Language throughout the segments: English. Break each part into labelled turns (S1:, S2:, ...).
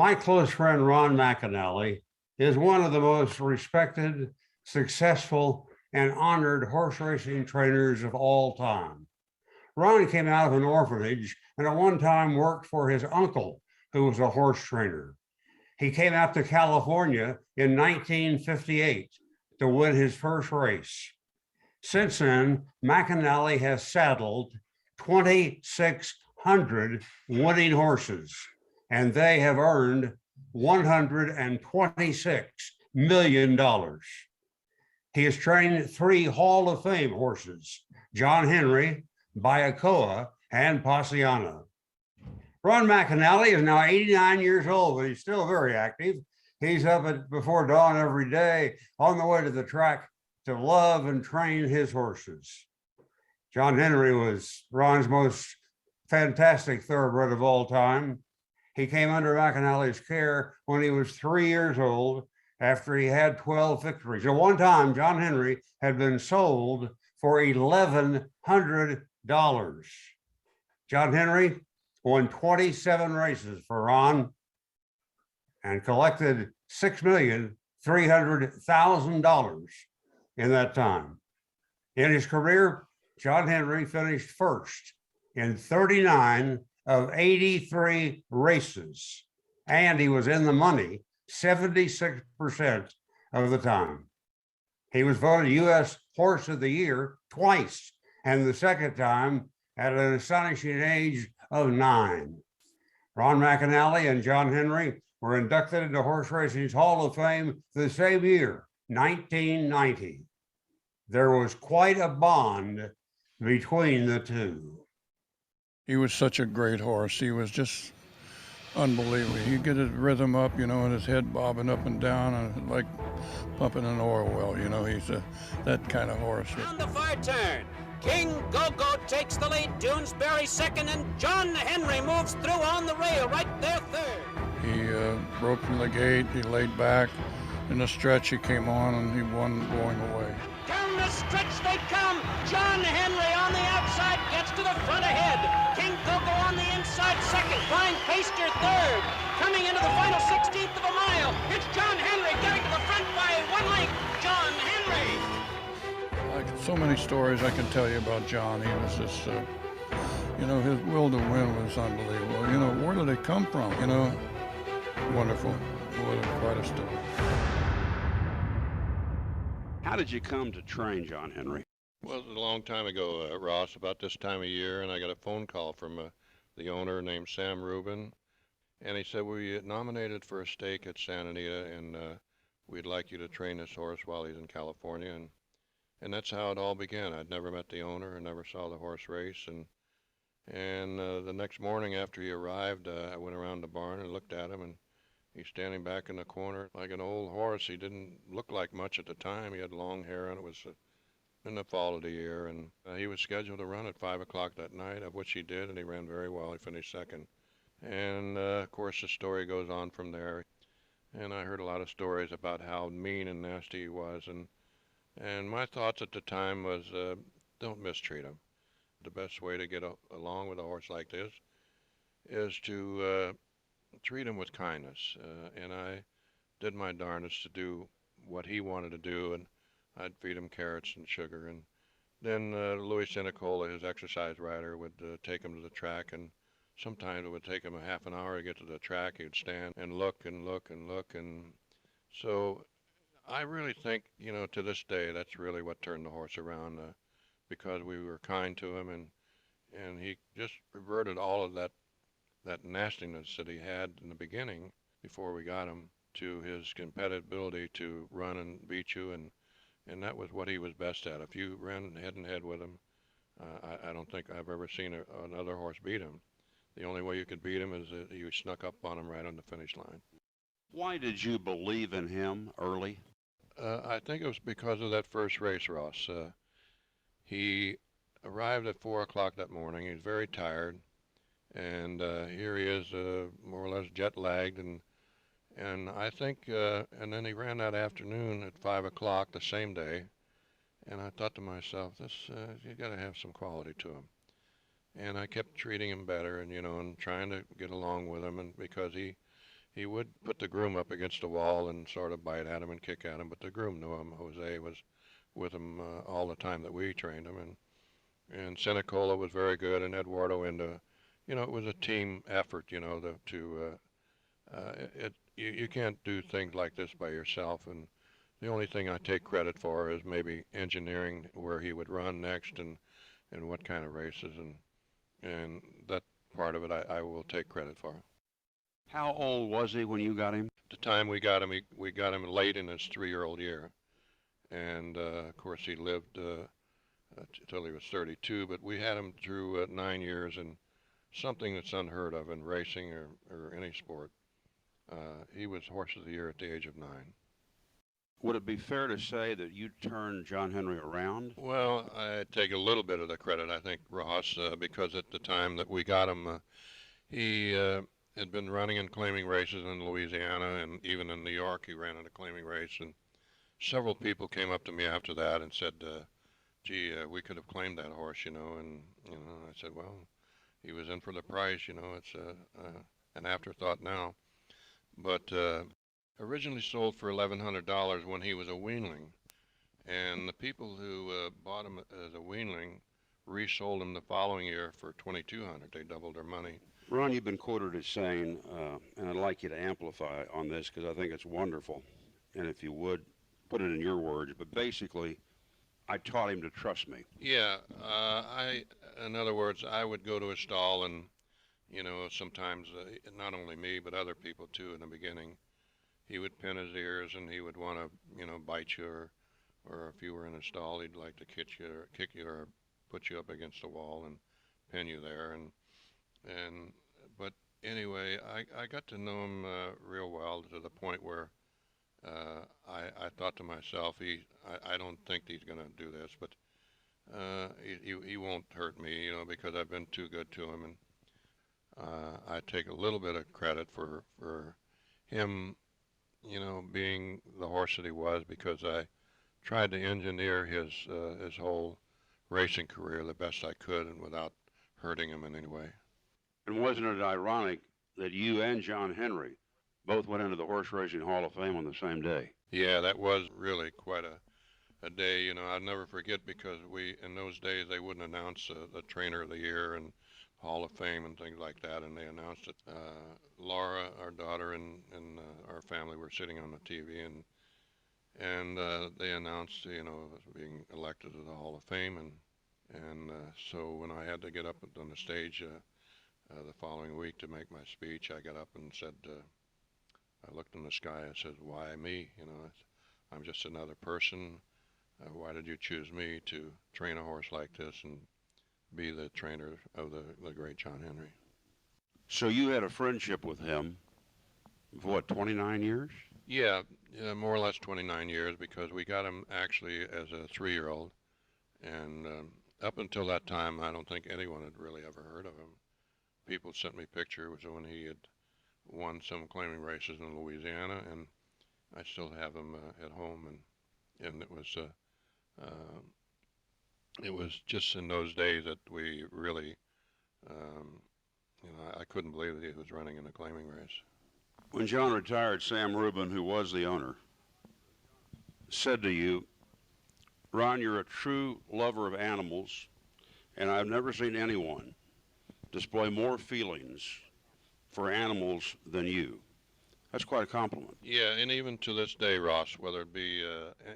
S1: My close friend Ron McAnally is one of the most respected, successful, and honored horse racing trainers of all time. Ron came out of an orphanage and at one time worked for his uncle, who was a horse trainer. He came out to California in 1958 to win his first race. Since then, McAnally has saddled 2,600 winning horses, and they have earned $126 million. He has trained three Hall of Fame horses, John Henry, Bayacoa, and Passiana. Ron McAnally is now 89 years old, but he's still very active. He's up before dawn every day on the way to the track to love and train his horses. John Henry was Ron's most fantastic thoroughbred of all time. He came under McAnally's care when he was 3 years old after he had 12 victories. At one time, John Henry had been sold for $1,100. John Henry won 27 races for Ron and collected $6,300,000 in that time. In his career, John Henry finished first in 39 of 83 races, and he was in the money 76% of the time. He was voted U.S. Horse of the Year twice, and the second time at an astonishing age of 9. Ron McAnally and John Henry were inducted into horse racing's Hall of Fame the same year, 1990. There was quite a bond between the two.
S2: He was such a great horse. He was just unbelievable. He'd get his rhythm up, and his head bobbing up and down, and like pumping an oil well. He's that kind of horse.
S3: On the far turn, King Go-Go takes the lead, Doonesbury second, and John Henry moves through on the rail, right there third.
S2: He broke from the gate, he laid back. In the stretch, he came on, and he won going away.
S3: Down the stretch they come. John Henry on the outside gets to the front ahead. King Go-Go on the inside second. Fine Paster third. Coming into the final 16th of a mile. It's John Henry getting to the front by 1 length. John Henry.
S2: Like so many stories I can tell you about John. He was just, his will to win was unbelievable. Where did it come from? Wonderful. What quite a story.
S4: How did you come to train John Henry?
S5: Well, it was a long time ago, Ross, about this time of year, and I got a phone call from the owner named Sam Rubin, and he said, "We nominated for a stake at Santa Anita, and we'd like you to train this horse while he's in California." And that's how it all began. I'd never met the owner and never saw the horse race, and the next morning after he arrived, I went around the barn and looked at him, and he's standing back in the corner like an old horse. He didn't look like much at the time. He had long hair, and it was in the fall of the year. And he was scheduled to run at 5 o'clock that night, of which he did, and he ran very well. He finished second. And, of course, the story goes on from there. And I heard a lot of stories about how mean and nasty he was. And my thoughts at the time was, don't mistreat him. The best way to get along with a horse like this is to treat him with kindness, and I did my darndest to do what he wanted to do, and I'd feed him carrots and sugar, and then Louis Sinicola, his exercise rider, would take him to the track, and sometimes it would take him a half an hour to get to the track. He'd stand and look and look and look, and so I really think, to this day, that's really what turned the horse around, because we were kind to him, and he just reverted all of that nastiness that he had in the beginning before we got him to his competitive ability to run and beat you, and that was what he was best at. If you ran head and head with him, I don't think I've ever seen another horse beat him. The only way you could beat him is that you snuck up on him right on the finish line.
S4: Why did you believe in him early?
S5: I think it was because of that first race, Ross. He arrived at 4 o'clock that morning. He was very tired. And here he is, more or less jet-lagged, and I think, and then he ran that afternoon at 5 o'clock the same day, and I thought to myself, you got to have some quality to him. And I kept treating him better, and and trying to get along with him, and because he he would put the groom up against the wall and sort of bite at him and kick at him, but the groom knew him. Jose was with him all the time that we trained him, and Senecola was very good, and Eduardo into, it was a team effort, you can't do things like this by yourself, and the only thing I take credit for is maybe engineering where he would run next and what kind of races, and that part of it I will take credit for.
S4: How old was he when you got him?
S5: The time we got him, we got him late in his 3-year-old year, and of course he lived till he was 32, but we had him through 9 years, and something that's unheard of in racing or any sport. He was Horse of the Year at the age of 9.
S4: Would it be fair to say that you turned John Henry around?
S5: Well, I take a little bit of the credit, I think, Ross, because at the time that we got him, he had been running and claiming races in Louisiana, and even in New York he ran in a claiming race, and several people came up to me after that and said, gee, we could have claimed that horse, and I said, well, he was in for the price, it's an afterthought now. But originally sold for $1,100 when he was a weanling, and the people who bought him as a weanling resold him the following year for $2,200. They doubled their money.
S4: Ron, you've been quoted as saying, and I'd like you to amplify on this because I think it's wonderful, and if you would, put it in your words, but basically, I taught him to trust me.
S5: Yeah, in other words, I would go to a stall and, sometimes not only me, but other people too in the beginning, he would pin his ears and he would want to, bite you, or if you were in a stall, he'd like to kick you or put you up against the wall and pin you there. But anyway, I got to know him real well to the point where I thought to myself, I don't think he's going to do this, but he won't hurt me, because I've been too good to him, and I take a little bit of credit for him, being the horse that he was, because I tried to engineer his whole racing career the best I could and without hurting him in any way.
S4: And wasn't it ironic that you and John Henry both went into the Horse Racing Hall of Fame on the same day?
S5: Yeah, that was really quite a day, I'll never forget, because in those days, they wouldn't announce the Trainer of the Year and Hall of Fame and things like that, and they announced it. Laura, our daughter, and our family were sitting on the TV, and they announced, being elected to the Hall of Fame, and so when I had to get up on the stage the following week to make my speech, I got up and said, I looked in the sky and said, why me? I'm just another person. Why did you choose me to train a horse like this and be the trainer of the great John Henry?
S4: So you had a friendship with him for what, 29 years?
S5: Yeah, more or less 29 years, because we got him actually as a 3-year-old, and up until that time, I don't think anyone had really ever heard of him. People sent me pictures when he had won some claiming races in Louisiana, and I still have him at home, and it was just in those days that we really, I couldn't believe that he was running in a claiming race.
S4: When John retired, Sam Rubin, who was the owner, said to you, Ron, you're a true lover of animals, and I've never seen anyone display more feelings for animals than you. That's quite a compliment.
S5: Yeah, and even to this day, Ross, whether it be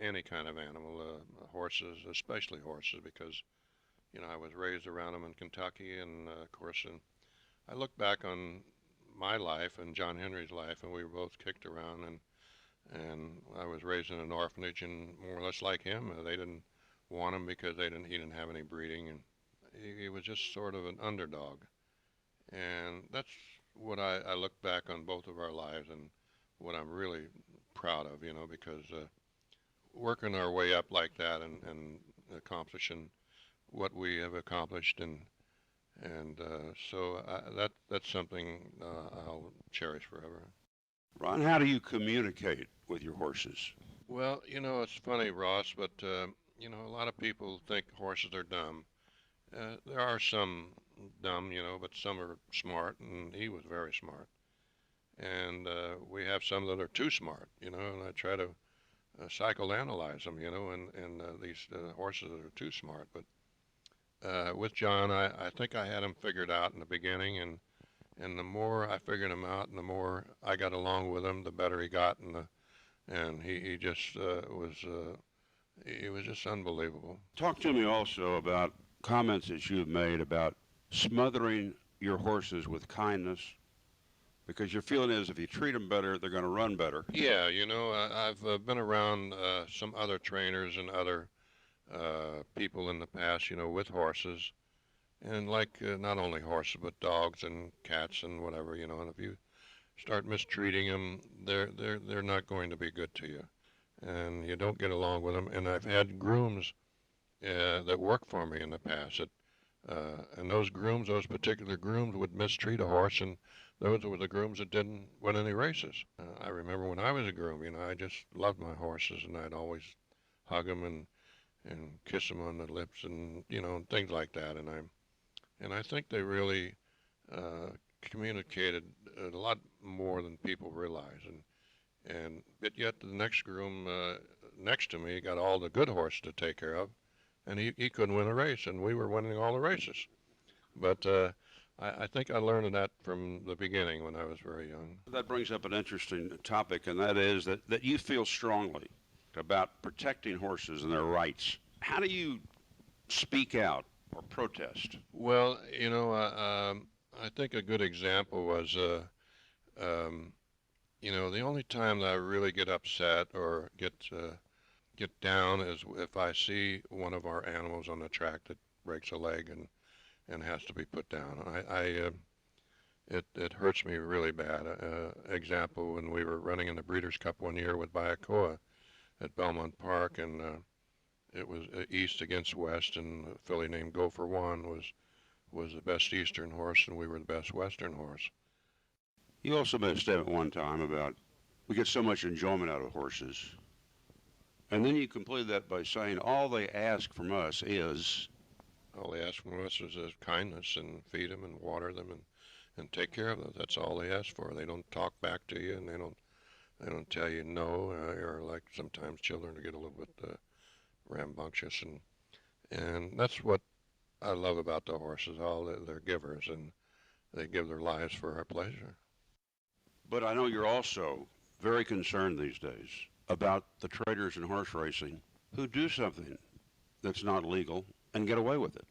S5: any kind of animal, horses, especially horses, because, I was raised around them in Kentucky, and of course, I look back on my life and John Henry's life, and we were both kicked around, and I was raised in an orphanage, and more or less like him. They didn't want him because he didn't have any breeding, and he was just sort of an underdog. And that's what I look back on both of our lives, and what I'm really proud of, because working our way up like that and accomplishing what we have accomplished, and so that's something I'll cherish forever.
S4: Ron, how do you communicate with your horses?
S5: Well, it's funny, Ross, but a lot of people think horses are dumb. There are some dumb, but some are smart, and he was very smart. and we have some that are too smart, and I try to psychoanalyze them, and these horses that are too smart. But with John, I think I had him figured out in the beginning, and the more I figured him out, and the more I got along with him, the better he got, and he just he was just unbelievable.
S4: Talk to me also about comments that you've made about smothering your horses with kindness, because your feeling is if you treat them better, they're going to run better.
S5: Yeah, I've been around some other trainers and other people in the past, with horses, and like not only horses but dogs and cats and whatever, and if you start mistreating them, they're not going to be good to you, and you don't get along with them. And I've had grooms that worked for me in the past, and those particular grooms would mistreat a horse, and those were the grooms that didn't win any races. I remember when I was a groom, I just loved my horses, and I'd always hug them and kiss them on the lips, and things like that. And I think they really communicated a lot more than people realize. But yet the next groom next to me got all the good horses to take care of, and he couldn't win a race, and we were winning all the races. But I think I learned that from the beginning when I was very young.
S4: That brings up an interesting topic, and that is that you feel strongly about protecting horses and their rights. How do you speak out or protest?
S5: Well, I think a good example was, the only time that I really get upset or get down is if I see one of our animals on the track that breaks a leg and has to be put down. It hurts me really bad. Example, when we were running in the Breeders' Cup one year with Bayakoa at Belmont Park, and it was east against west, and a filly named Go for One was the best eastern horse, and we were the best western horse.
S4: You also made a statement one time about we get so much enjoyment out of horses, and then you completed that by saying all they ask from us is...
S5: All they ask from us is kindness, and feed them and water them and take care of them. That's all they ask for. They don't talk back to you, and they don't tell you no, or like sometimes children get a little bit rambunctious, and that's what I love about the horses. They're givers, and they give their lives for our pleasure.
S4: But I know you're also very concerned these days about the traders in horse racing who do something that's not legal and get away with it.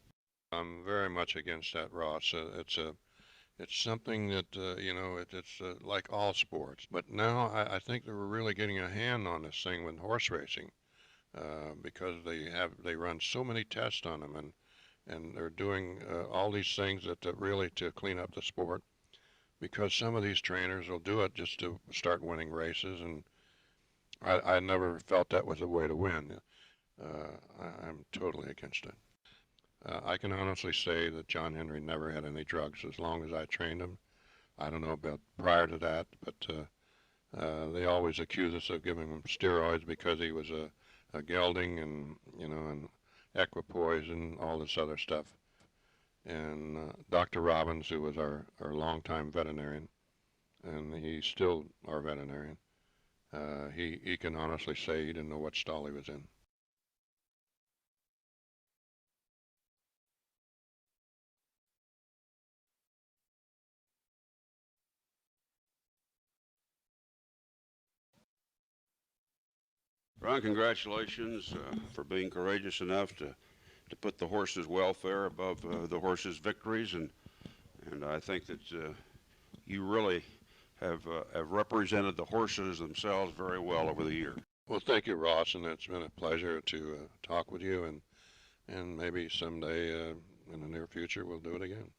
S5: I'm very much against that, Ross. It's something that it's like all sports. But now I think that we're really getting a hand on this thing with horse racing, because they run so many tests on them, and they're doing all these things that really to clean up the sport. Because some of these trainers will do it just to start winning races, and I never felt that was a way to win. I'm totally against it. I can honestly say that John Henry never had any drugs as long as I trained him. I don't know about prior to that, but they always accused us of giving him steroids because he was a gelding and equipoise and all this other stuff. And Dr. Robbins, who was our longtime veterinarian, and he's still our veterinarian, he can honestly say he didn't know what stall he was in.
S4: Ron, congratulations for being courageous enough to put the horse's welfare above the horse's victories, and I think that you really have represented the horses themselves very well over the year.
S5: Well, thank you, Ross, and it's been a pleasure to talk with you, and maybe someday in the near future we'll do it again.